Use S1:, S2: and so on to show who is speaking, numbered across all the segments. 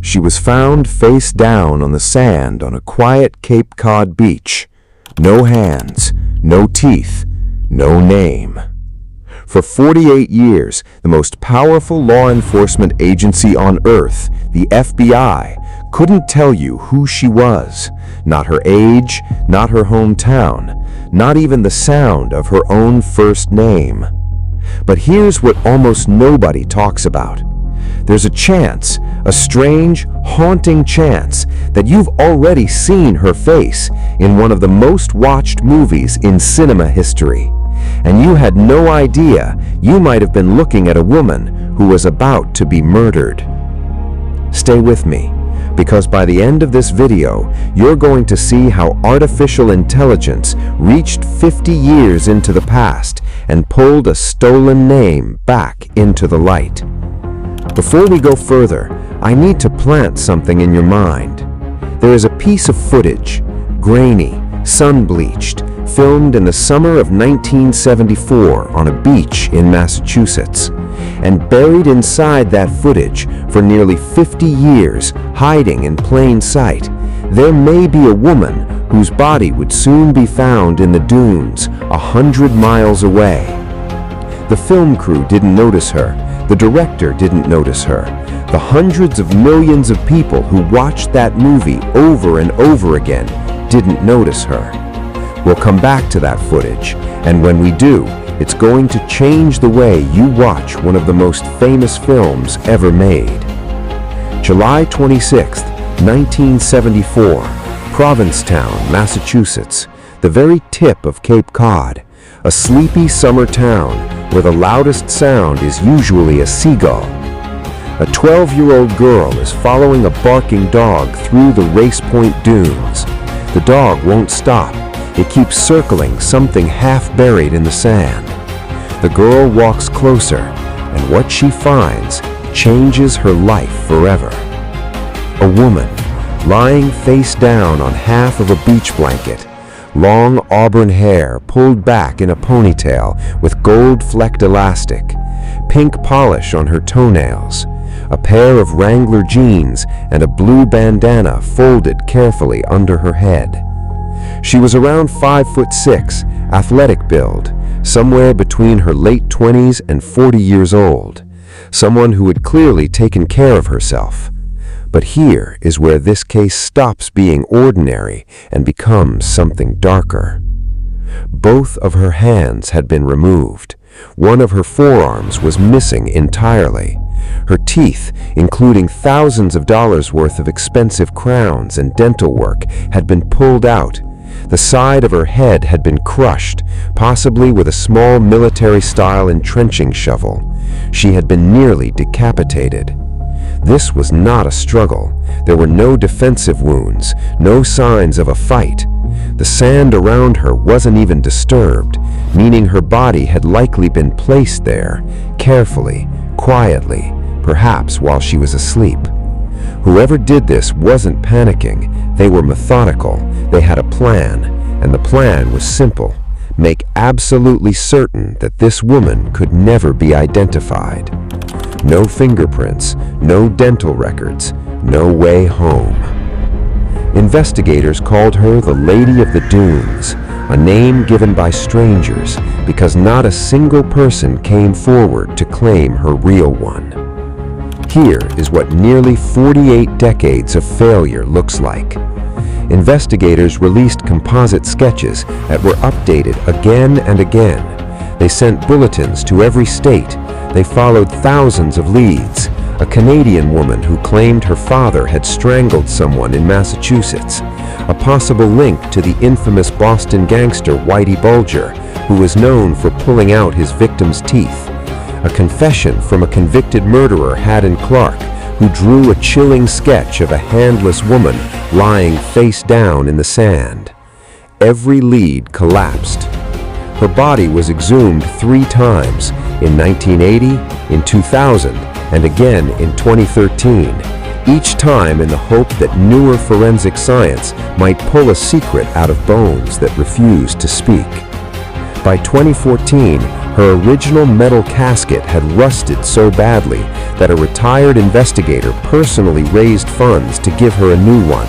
S1: She was found face down on the sand on a quiet Cape Cod beach. No hands, no teeth, no name. For 48 years, the most powerful law enforcement agency on Earth, the FBI, couldn't tell you who she was. Not her age, not her hometown, not even the sound of her own first name. But here's what almost nobody talks about. There's a chance, a strange, haunting chance, that you've already seen her face in one of the most watched movies in cinema history. And you had no idea you might have been looking at a woman who was about to be murdered. Stay with me, because by the end of this video, you're going to see how artificial intelligence reached 50 years into the past and pulled a stolen name back into the light. Before we go further, I need to plant something in your mind. There is a piece of footage, grainy, sun-bleached, filmed in the summer of 1974 on a beach in Massachusetts. And buried inside that footage for nearly 50 years, hiding in plain sight, there may be a woman whose body would soon be found in the dunes 100 miles away. The film crew didn't notice her. The director didn't notice her. The hundreds of millions of people who watched that movie over and over again didn't notice her. We'll come back to that footage, and when we do, it's going to change the way you watch one of the most famous films ever made. July 26, 1974, Provincetown, Massachusetts, the very tip of Cape Cod, a sleepy summer town where the loudest sound is usually a seagull. A 12-year-old girl is following a barking dog through the Race Point dunes. The dog won't stop. It keeps circling something half buried in the sand. The girl walks closer, and what she finds changes her life forever. A woman, lying face down on half of a beach blanket, long auburn hair pulled back in a ponytail with gold-flecked elastic, pink polish on her toenails, a pair of Wrangler jeans and a blue bandana folded carefully under her head. She was around 5'6", athletic build, somewhere between her late 20s and 40 years old, someone who had clearly taken care of herself. But here is where this case stops being ordinary and becomes something darker. Both of her hands had been removed. One of her forearms was missing entirely. Her teeth, including thousands of dollars worth of expensive crowns and dental work, had been pulled out. The side of her head had been crushed, possibly with a small military-style entrenching shovel. She had been nearly decapitated. This was not a struggle. There were no defensive wounds, no signs of a fight. The sand around her wasn't even disturbed, meaning her body had likely been placed there, carefully, quietly, perhaps while she was asleep. Whoever did this wasn't panicking. They were methodical. They had a plan, and the plan was simple. Make absolutely certain that this woman could never be identified. No fingerprints, no dental records, no way home. Investigators called her the Lady of the Dunes, a name given by strangers because not a single person came forward to claim her real one. Here is what nearly 48 decades of failure looks like. Investigators released composite sketches that were updated again and again. They sent bulletins to every state. They followed thousands of leads. A Canadian woman who claimed her father had strangled someone in Massachusetts. A possible link to the infamous Boston gangster Whitey Bulger, who was known for pulling out his victim's teeth. A confession from a convicted murderer, Haddon Clark, who drew a chilling sketch of a handless woman lying face down in the sand. Every lead collapsed. Her body was exhumed 3 times, in 1980, in 2000, and again in 2013, each time in the hope that newer forensic science might pull a secret out of bones that refused to speak. By 2014, her original metal casket had rusted so badly
S2: that a retired investigator personally raised funds to give her a new one.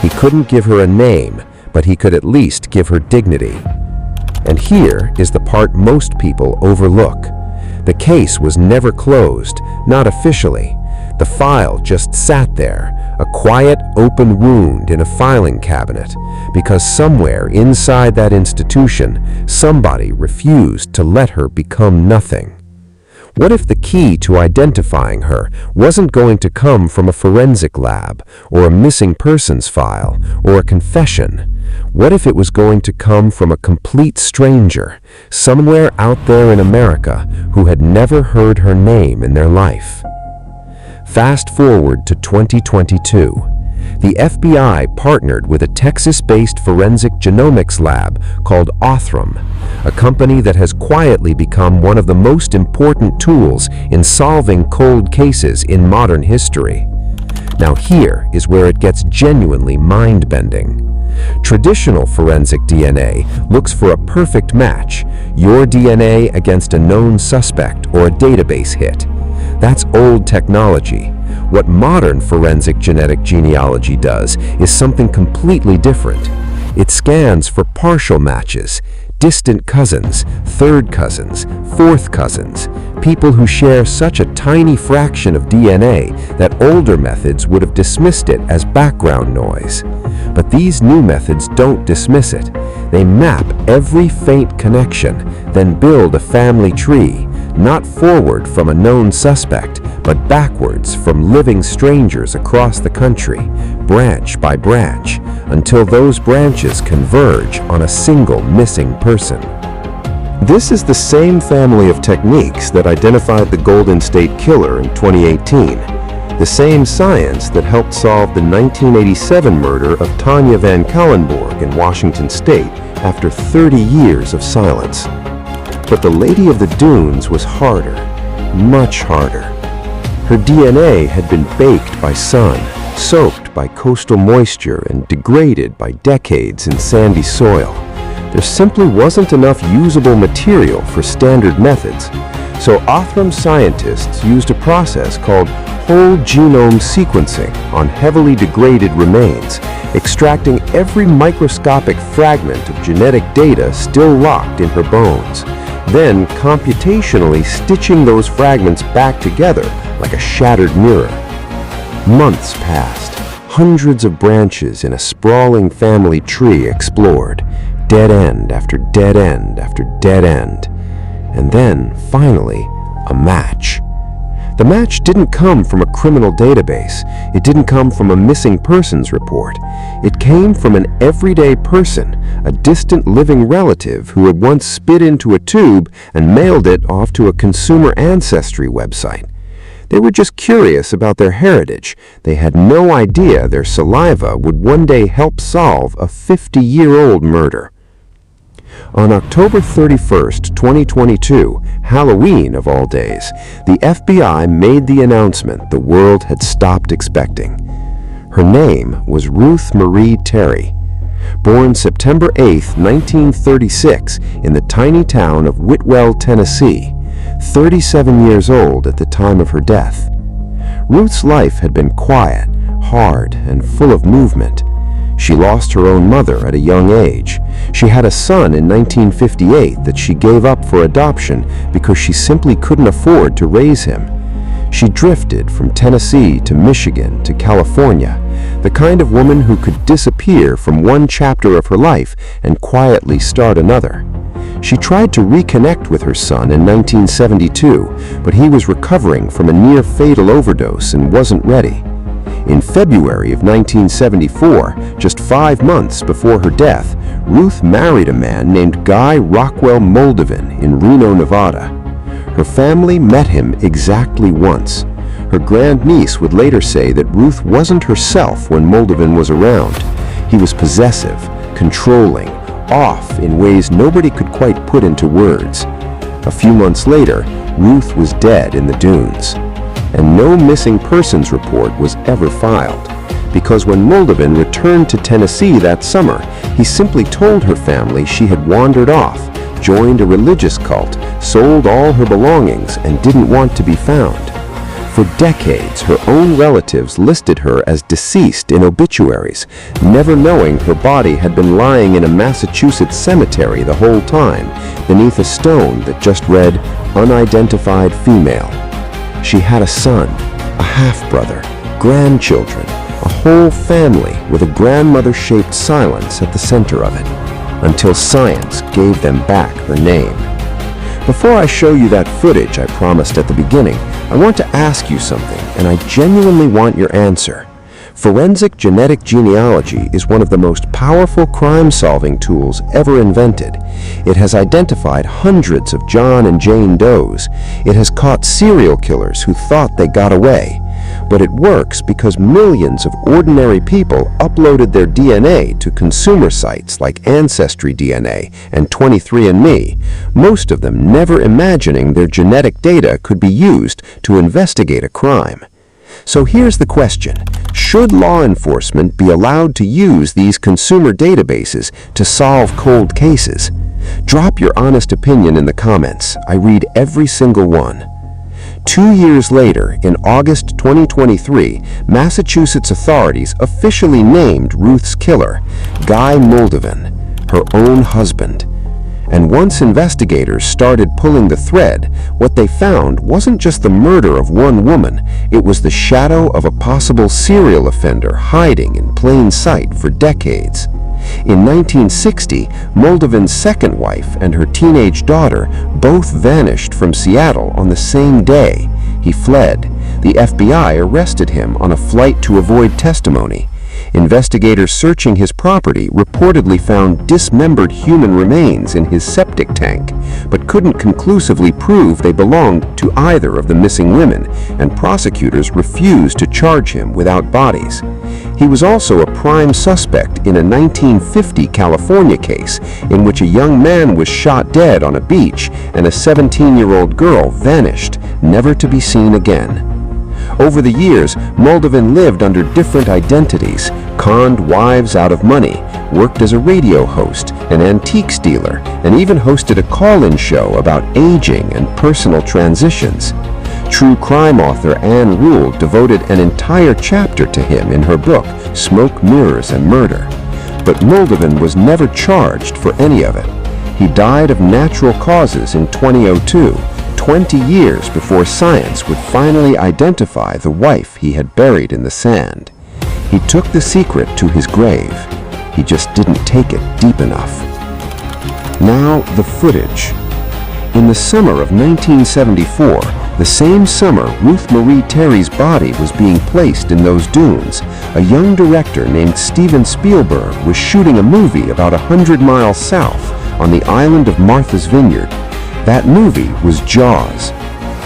S2: He couldn't give her a name, but he could at least give her dignity. And here is the part most people overlook. The case was never closed, not officially. The file just sat there, a quiet, open wound in a filing cabinet, because somewhere inside that institution, somebody refused to let her become nothing. What if the key to identifying her wasn't going to come from a forensic lab, or a missing persons file, or a confession? What if it was going to come from a complete stranger, somewhere out there in America, who had never heard her name in their life? Fast forward to 2022. The FBI partnered with a Texas-based forensic genomics lab called Othram, a company that has quietly become one of the most important tools in solving cold cases in modern history. Now here is where it gets genuinely mind-bending. Traditional forensic DNA looks for a perfect match, your DNA against a known suspect or a database hit. That's old technology. What modern forensic genetic genealogy does is something completely different. It scans for partial matches, distant cousins, third cousins, fourth cousins, people who share such a tiny fraction of DNA that older methods would have dismissed it as background noise. But these new methods don't dismiss it. They map every faint connection, then build a family tree, not forward from a known suspect, but backwards from living strangers across the country, branch by branch, until those branches converge on a single missing person. This is the same family of techniques that identified the Golden State Killer in 2018, the same science that helped solve the 1987 murder of Tanya Van Kallenborg in Washington State after 30 years of silence. But the Lady of the Dunes was harder, much harder. Her DNA had been baked by sun, soaked by coastal moisture, and degraded by decades in sandy soil. There simply wasn't enough usable material for standard methods, so Othram scientists used a process called whole genome sequencing on heavily degraded remains, extracting every microscopic fragment of genetic data still locked in her bones, then computationally stitching those fragments back together like a shattered mirror. Months passed. Hundreds of branches in a sprawling family tree explored, dead end after dead end after dead end. And then, finally, a match. The match didn't come from a criminal database. It didn't come from a missing persons report. It came from an everyday person, a distant living relative who had once spit into a tube and mailed it off to a consumer ancestry website. They were just curious about their heritage. They had no idea their saliva would one day help solve a 50-year-old murder. On October 31st, 2022, Halloween of all days, the FBI made the announcement the world had stopped expecting. Her name was Ruth Marie Terry. Born September 8, 1936, in the tiny town of Whitwell, Tennessee, 37 years old at the time of her death. Ruth's life had been quiet, hard, and full of movement. She lost her own mother at a young age. She had a son in 1958 that she gave up for adoption because she simply couldn't afford to raise him. She drifted from Tennessee to Michigan to California, the kind of woman who could disappear from one chapter of her life and quietly start another. She tried to reconnect with her son in 1972, but he was recovering from a near-fatal overdose and wasn't ready. In February of 1974, just 5 months before her death, Ruth married a man named Guy Rockwell Moldovan in Reno, Nevada. Her family met him exactly once. Her grandniece would later say that Ruth wasn't herself when Moldovan was around. He was possessive, controlling, off in ways nobody could quite put into words. A few months later, Ruth was dead in the dunes. And no missing persons report was ever filed, because when Moldovan returned to Tennessee that summer, he simply told her family she had wandered off, joined a religious cult, sold all her belongings, and didn't want to be found. For decades, her own relatives listed her as deceased in obituaries, never knowing her body had been lying in a Massachusetts cemetery the whole time, beneath a stone that just read, "Unidentified female." She had a son, a half-brother, grandchildren, a whole family with a grandmother-shaped silence at the center of it, until science gave them back her name. Before I show you that footage I promised at the beginning, I want to ask you something, and I genuinely want your answer. Forensic genetic genealogy is one of the most powerful crime-solving tools ever invented. It has identified hundreds of John and Jane Does. It has caught serial killers who thought they got away. But it works because millions of ordinary people uploaded their DNA to consumer sites like Ancestry DNA and 23andMe, most of them never imagining their genetic data could be used to investigate a crime. So here's the question: should law enforcement be allowed to use these consumer databases to solve cold cases? Drop your honest opinion in the comments. I read every single one. 2 years later, in August 2023, Massachusetts authorities officially named Ruth's killer, Guy Moldovan, her own husband. And once investigators started pulling the thread, what they found wasn't just the murder of one woman, it was the shadow of a possible serial offender hiding in plain sight for decades. In 1960, Moldovan's second wife and her teenage daughter both vanished from Seattle on the same day. He fled. The FBI arrested him on a flight to avoid testimony. Investigators searching his property reportedly found dismembered human remains in his septic tank, but couldn't conclusively prove they belonged to either of the missing women, and prosecutors refused to charge him without bodies. He was also a prime suspect in a 1950 California case in which a young man was shot dead on a beach and a 17-year-old girl vanished, never to be seen again. Over the years, Moldovan lived under different identities, conned wives out of money, worked as a radio host, an antiques dealer, and even hosted a call-in show about aging and personal transitions. True crime author Ann Rule devoted an entire chapter to him in her book, Smoke, Mirrors, and Murder. But Moldovan was never charged for any of it. He died of natural causes in 2002, 20 years before science would finally identify the wife he had buried in the sand. He took the secret to his grave. He just didn't take it deep enough. Now, the footage. In the summer of 1974, the same summer Ruth Marie Terry's body was being placed in those dunes, a young director named Steven Spielberg was shooting a movie about 100 miles south on the island of Martha's Vineyard. That movie was Jaws.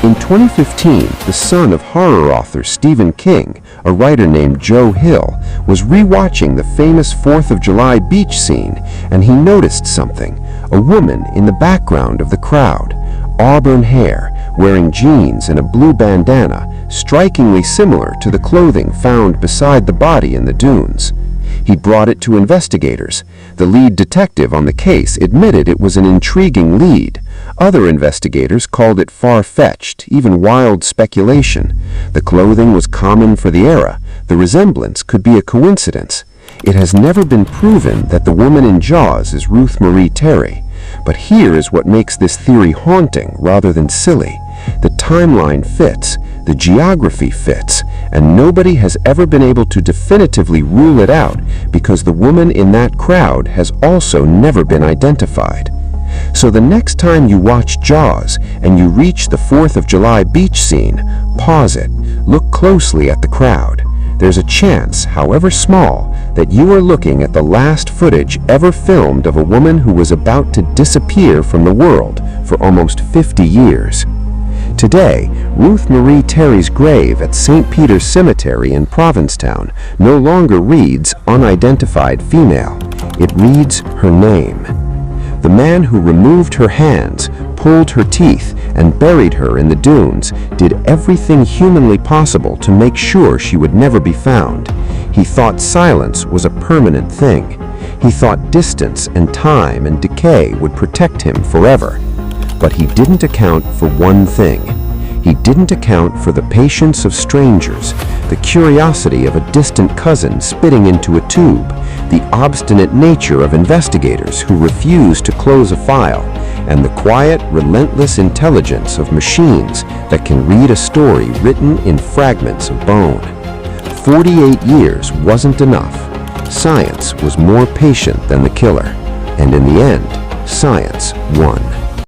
S2: In 2015, the son of horror author Stephen King, a writer named Joe Hill, was rewatching the famous 4th of July beach scene, and he noticed something: a woman in the background of the crowd, auburn hair, wearing jeans and a blue bandana, strikingly similar to the clothing found beside the body in the dunes. He brought it to investigators. The lead detective on the case admitted it was an intriguing lead. Other investigators called it far-fetched, even wild speculation. The clothing was common for the era. The resemblance could be a coincidence. It has never been proven that the woman in Jaws is Ruth Marie Terry. But here is what makes this theory haunting rather than silly. The timeline fits, the geography fits, and nobody has ever been able to definitively rule it out because the woman in that crowd has also never been identified. So the next time you watch Jaws and you reach the 4th of July beach scene, pause it, look closely at the crowd. There's a chance, however small, that you are looking at the last footage ever filmed of a woman who was about to disappear from the world for almost 50 years. Today, Ruth Marie Terry's grave at St. Peter's Cemetery in Provincetown no longer reads unidentified female. It reads her name. The man who removed her hands, pulled her teeth, and buried her in the dunes did everything humanly possible to make sure she would never be found. He thought silence was a permanent thing. He thought distance and time and decay would protect him forever. But he didn't account for one thing. He didn't account for the patience of strangers, the curiosity of a distant cousin spitting into a tube, the obstinate nature of investigators who refuse to close a file, and the quiet, relentless intelligence of machines that can read a story written in fragments of bone. 48 years wasn't enough. Science was more patient than the killer, and in the end, science won.